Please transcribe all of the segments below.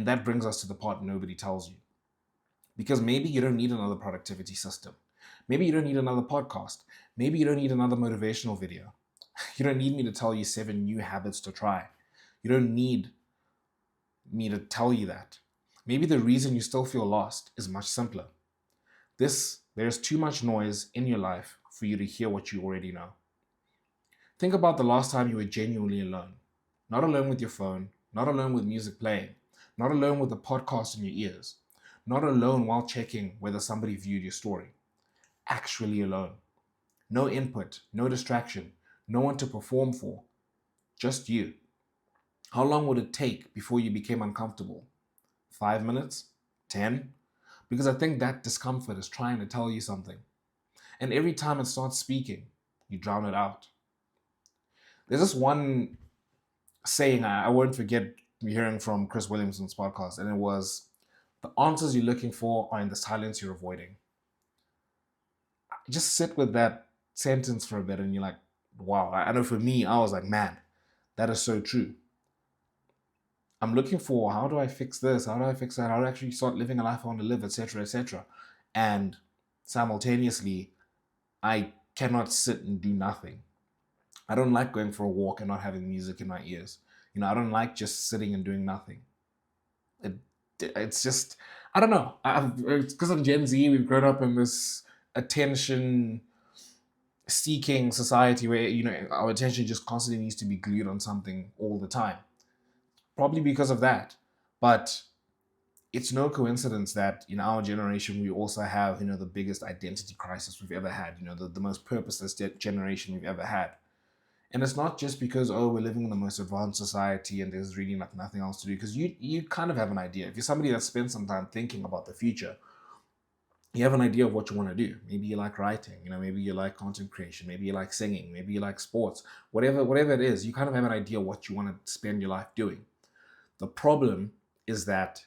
And that brings us to the part nobody tells you. Because maybe you don't need another productivity system. Maybe you don't need another podcast. Maybe you don't need another motivational video. You don't need me to tell you 7 new habits to try. You don't need me to tell you that. Maybe the reason you still feel lost is much simpler. There's too much noise in your life for you to hear what you already know. Think about the last time you were genuinely alone. Not alone with your phone, not alone with music playing, not alone with the podcast in your ears, not alone while checking whether somebody viewed your story. Actually alone. No input, no distraction, no one to perform for, just you. How long would it take before you became uncomfortable? 5 minutes? 10? Because I think that discomfort is trying to tell you something. And every time it starts speaking, you drown it out. There's this one saying I won't forget hearing from Chris Williamson's podcast, and it was, the answers you're looking for are in the silence you're avoiding. Just sit with that sentence for a bit and you're like, wow. I know for me, I was like, man, that is so true. I'm looking for, how do I fix this? How do I fix that? How do I actually start living a life I want to live, etc., etc. And simultaneously, I cannot sit and do nothing. I don't like going for a walk and not having music in my ears. I don't like just sitting and doing nothing. It's just, I don't know. It's because I'm Gen Z. We've grown up in this attention seeking society where our attention just constantly needs to be glued on something all the time. Probably because of that. But it's no coincidence that in our generation we also have the biggest identity crisis we've ever had, the most purposeless generation we've ever had. And it's not just because, oh, we're living in the most advanced society and there's really like nothing else to do, because you kind of have an idea. If you're somebody that spends some time thinking about the future, you have an idea of what you want to do. Maybe you like writing, maybe you like content creation, maybe you like singing, maybe you like sports, whatever it is, you kind of have an idea what you want to spend your life doing. The problem is that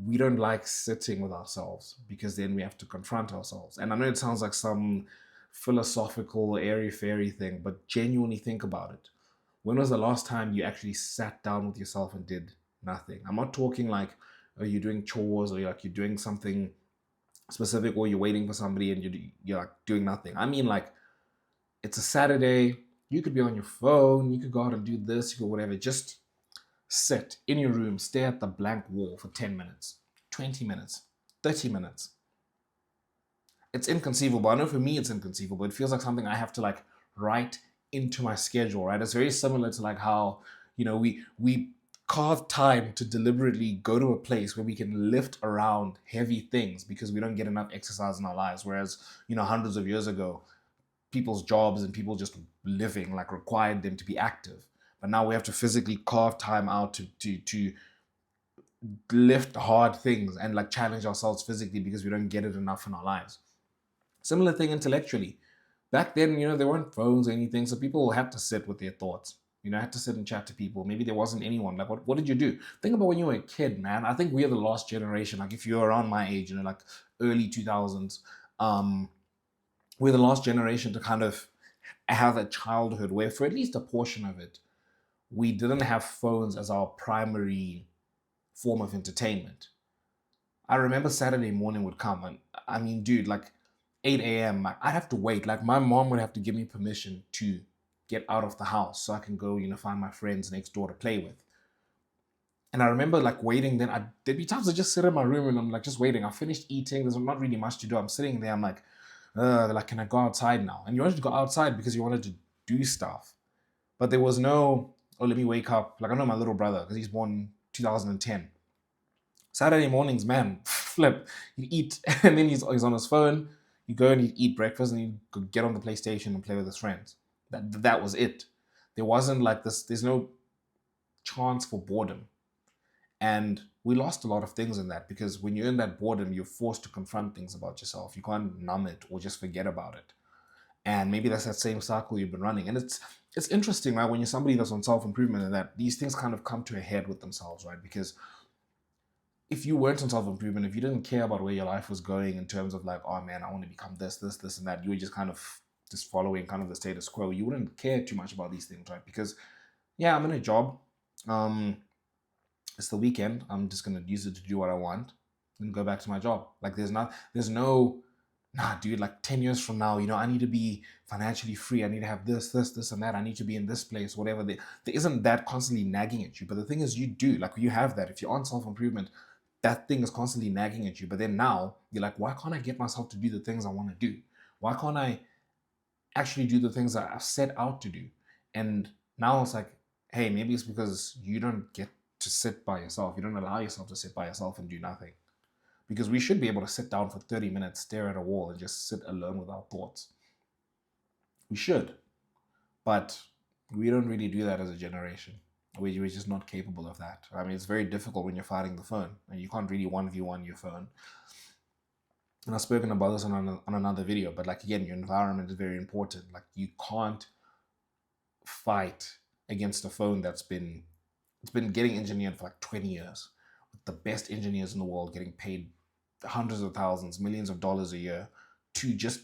we don't like sitting with ourselves, because then we have to confront ourselves. And I know it sounds like some philosophical, airy-fairy thing, but genuinely think about it. When was the last time you actually sat down with yourself and did nothing? I'm not talking like, oh, you're doing chores or you're doing something specific, or you're waiting for somebody and you're like doing nothing. I mean, like, it's a Saturday, you could be on your phone, you could go out and do this, you could whatever. Just sit in your room, stare at the blank wall for 10 minutes, 20 minutes, 30 minutes. It's inconceivable. I know for me it's inconceivable. It feels like something I have to like write into my schedule, right? It's very similar to like how, we carve time to deliberately go to a place where we can lift around heavy things because we don't get enough exercise in our lives. Whereas, hundreds of years ago, people's jobs and people just living like required them to be active. But now we have to physically carve time out to lift hard things and like challenge ourselves physically because we don't get it enough in our lives. Similar thing intellectually. Back then, there weren't phones or anything, so people had to sit with their thoughts. Had to sit and chat to people. Maybe there wasn't anyone. Like, what did you do? Think about when you were a kid, man. I think we are the last generation. Like, if you're around my age, like early 2000s, we're the last generation to kind of have a childhood where, for at least a portion of it, we didn't have phones as our primary form of entertainment. I remember Saturday morning would come, and I mean, dude, like 8 a.m., I'd have to wait. Like, my mom would have to give me permission to get out of the house so I can go, find my friends next door to play with. And I remember like waiting. Then there'd be times I just sit in my room and I'm like just waiting. I finished eating. There's not really much to do. I'm sitting there. I'm like, can I go outside now? And you wanted to go outside because you wanted to do stuff. But there was no, oh, let me wake up. Like, I know my little brother because he's born 2010. Saturday mornings, man, flip. You eat and then he's on his phone. You go and you eat breakfast and you go get on the PlayStation and play with his friends. That was it. There wasn't like this. There's no chance for boredom. And we lost a lot of things in that, because when you're in that boredom, you're forced to confront things about yourself. You can't numb it or just forget about it. And maybe that's that same cycle you've been running. And it's interesting, right? When you're somebody that's on self-improvement, and that these things kind of come to a head with themselves, right? Because if you weren't on self-improvement, if you didn't care about where your life was going in terms of like, oh man, I want to become this, and that, you were just kind of just following kind of the status quo, you wouldn't care too much about these things, right? Because yeah, I'm in a job. It's the weekend. I'm just gonna use it to do what I want and go back to my job. Like there's no, nah, dude, like 10 years from now, I need to be financially free. I need to have this, and that. I need to be in this place, whatever. There isn't that constantly nagging at you. But the thing is, you do, like you have that. If you're on self-improvement, that thing is constantly nagging at you. But then now you're like, why can't I get myself to do the things I want to do? Why can't I actually do the things that I've set out to do? And now it's like, hey, maybe it's because you don't get to sit by yourself. You don't allow yourself to sit by yourself and do nothing. Because we should be able to sit down for 30 minutes, stare at a wall, and just sit alone with our thoughts. We should. But we don't really do that as a generation. We're just not capable of that. I mean, it's very difficult when you're fighting the phone, and you can't really 1v1 your phone. And I've spoken about this on another video, but like again, your environment is very important. Like you can't fight against a phone it's been getting engineered for like 20 years with the best engineers in the world getting paid hundreds of thousands, millions of dollars a year to just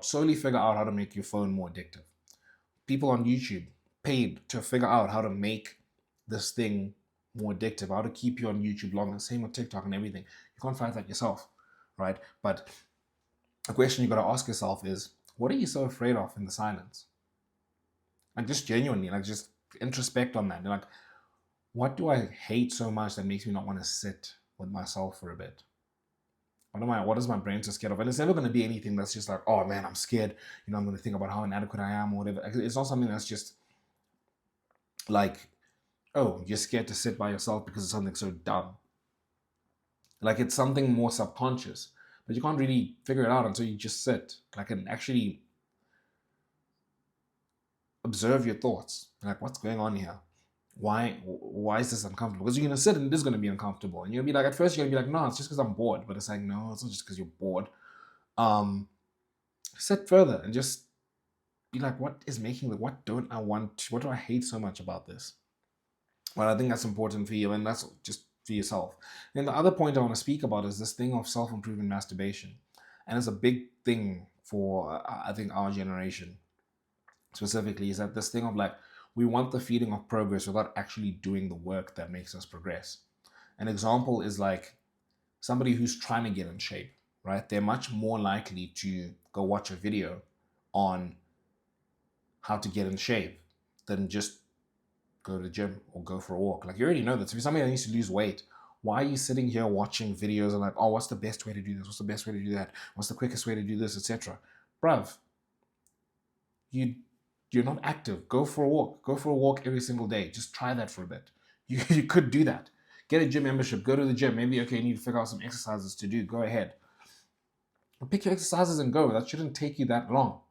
solely figure out how to make your phone more addictive. People on YouTube paid to figure out how to make this thing more addictive, how to keep you on YouTube longer. Same with TikTok and everything. You can't fight that yourself, right? But a question you got to ask yourself is, what are you so afraid of in the silence? Like just genuinely, like just introspect on that. You're like, what do I hate so much that makes me not want to sit with myself for a bit? What is my brain so scared of? And it's never going to be anything that's just like, oh man, I'm scared. I'm going to think about how inadequate I am or whatever. It's not something that's just like, oh, you're scared to sit by yourself because it's something so dumb. Like it's something more subconscious, but you can't really figure it out until you just sit, like, and actually observe your thoughts. Like, what's going on here? Why is this uncomfortable? Because you're gonna sit and it is gonna be uncomfortable, and you're gonna be like, at first you're gonna be like, no, it's just because I'm bored. But it's like, no, it's not just because you're bored. Sit further and just be like, what don't I want? What do I hate so much about this? Well, I think that's important for you, and that's just for yourself. And the other point I want to speak about is this thing of self-improvement masturbation, and it's a big thing for I think our generation specifically, is that this thing of like, we want the feeling of progress without actually doing the work that makes us progress. An example is like somebody who's trying to get in shape, right? They're much more likely to go watch a video on how to get in shape than just go to the gym or go for a walk. Like, you already know that. So if you're somebody that needs to lose weight, why are you sitting here watching videos and like, oh, what's the best way to do this? What's the best way to do that? What's the quickest way to do this, etc.? Bruv, you're not active. Go for a walk. Go for a walk every single day. Just try that for a bit. You could do that. Get a gym membership. Go to the gym. Maybe, okay, you need to figure out some exercises to do. Go ahead. Pick your exercises and go. That shouldn't take you that long.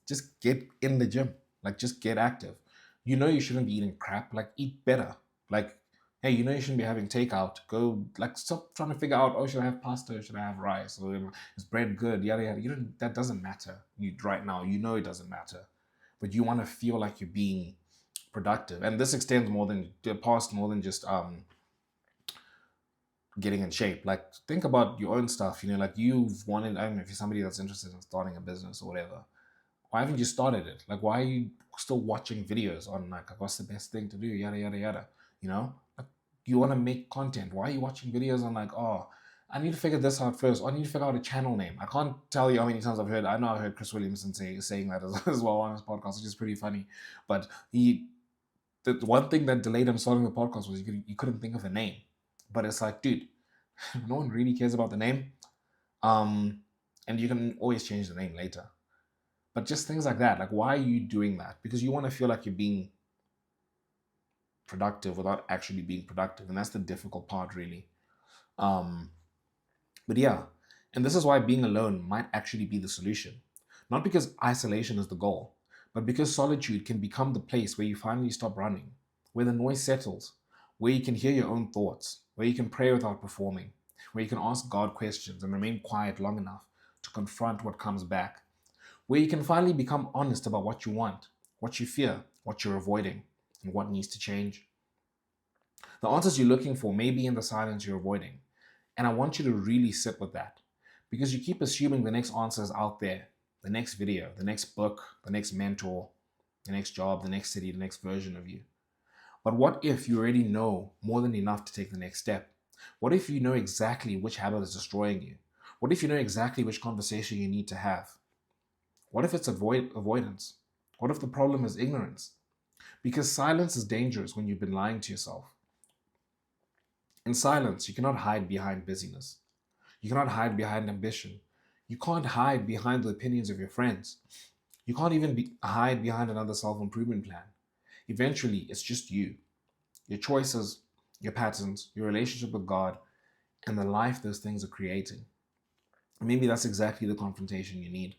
Just get in the gym. Like, just get active. You shouldn't be eating crap. Like, eat better. Like, hey, you shouldn't be having takeout. Go, like, stop trying to figure out, oh, should I have pasta? Should I have rice? Or is bread good? Yada, yada. That doesn't matter. Right now, it doesn't matter. But you want to feel like you're being productive. And this extends more than just getting in shape. Like, think about your own stuff. Like, you've wanted, I don't know, if you're somebody that's interested in starting a business or whatever, why haven't you started it? Like, why are you still watching videos on like what's the best thing to do? Yada, yada, yada. Like, you want to make content. Why are you watching videos on like, oh, I need to figure this out first. Or I need to figure out a channel name. I can't tell you how many times I've heard. I know I heard Chris Williamson saying that as well on his podcast, which is pretty funny. But the one thing that delayed him starting the podcast was he couldn't think of a name. But it's like, dude, no one really cares about the name. And you can always change the name later. But just things like that. Like, why are you doing that? Because you want to feel like you're being productive without actually being productive. And that's the difficult part, really. But yeah, and this is why being alone might actually be the solution. Not because isolation is the goal, but because solitude can become the place where you finally stop running, where the noise settles, where you can hear your own thoughts, where you can pray without performing, where you can ask God questions and remain quiet long enough to confront what comes back, where you can finally become honest about what you want, what you fear, what you're avoiding, and what needs to change. The answers you're looking for may be in the silence you're avoiding. And I want you to really sit with that, because you keep assuming the next answer is out there, the next video, the next book, the next mentor, the next job, the next city, the next version of you. But what if you already know more than enough to take the next step? What if you know exactly which habit is destroying you? What if you know exactly which conversation you need to have? What if it's avoidance? What if the problem is ignorance? Because silence is dangerous when you've been lying to yourself. In silence, you cannot hide behind busyness. You cannot hide behind ambition. You can't hide behind the opinions of your friends. You can't even hide behind another self improvement plan. Eventually, it's just you, your choices, your patterns, your relationship with God, and the life those things are creating. Maybe that's exactly the confrontation you need.